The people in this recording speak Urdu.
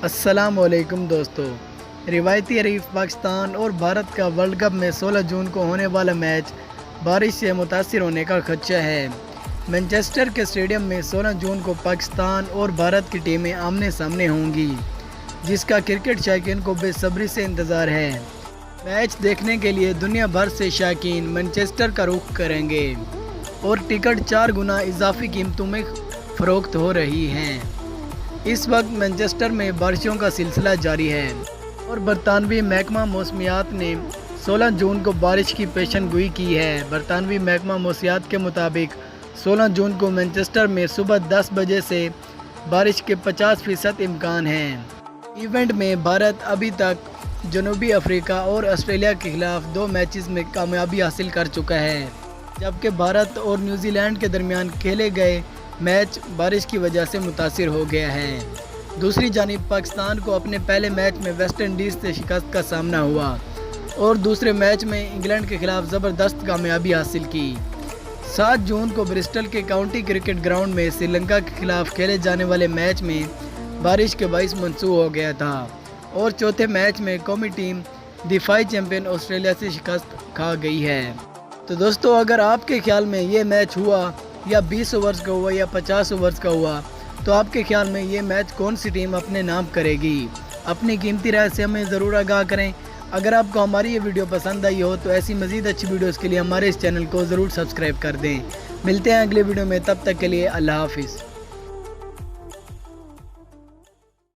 السلام علیکم دوستو، روایتی حریف پاکستان اور بھارت کا ورلڈ کپ میں 16 جون کو ہونے والا میچ بارش سے متاثر ہونے کا خدشہ ہے۔ مانچسٹر کے اسٹیڈیم میں 16 جون کو پاکستان اور بھارت کی ٹیمیں آمنے سامنے ہوں گی، جس کا کرکٹ شائقین کو بے صبری سے انتظار ہے۔ میچ دیکھنے کے لیے دنیا بھر سے شائقین مانچسٹر کا رخ کریں گے اور ٹکٹ 4 گنا اضافی قیمتوں میں فروخت ہو رہی ہیں۔ اس وقت مانچسٹر میں بارشوں کا سلسلہ جاری ہے اور برطانوی محکمہ موسمیات نے 16 جون کو بارش کی پیشن گوئی کی ہے۔ برطانوی محکمہ موسمیات کے مطابق 16 جون کو مانچسٹر میں صبح 10 بجے سے بارش کے 50% امکان ہیں۔ ایونٹ میں بھارت ابھی تک جنوبی افریقہ اور آسٹریلیا کے خلاف 2 میچز میں کامیابی حاصل کر چکا ہے، جبکہ بھارت اور نیوزی لینڈ کے درمیان کھیلے گئے میچ بارش کی وجہ سے متاثر ہو گیا ہے۔ دوسری جانب پاکستان کو اپنے پہلے میچ میں ویسٹ انڈیز سے شکست کا سامنا ہوا اور دوسرے میچ میں انگلینڈ کے خلاف زبردست کامیابی حاصل کی۔ 7 جون کو برسٹل کے کاؤنٹی کرکٹ گراؤنڈ میں سری لنکا کے خلاف کھیلے جانے والے میچ میں بارش کے باعث منسوخ ہو گیا تھا اور چوتھے میچ میں قومی ٹیم دفاعی چیمپئن آسٹریلیا سے شکست کھا گئی ہے۔ تو دوستو، اگر آپ کے خیال میں یہ میچ ہوا یا 20 اوورز کا ہوا یا 50 اوورز کا ہوا، تو آپ کے خیال میں یہ میچ کون سی ٹیم اپنے نام کرے گی؟ اپنی قیمتی رائے سے ہمیں ضرور آگاہ کریں۔ اگر آپ کو ہماری یہ ویڈیو پسند آئی ہو تو ایسی مزید اچھی ویڈیوز کے لیے ہمارے اس چینل کو ضرور سبسکرائب کر دیں۔ ملتے ہیں اگلے ویڈیو میں، تب تک کے لیے اللہ حافظ۔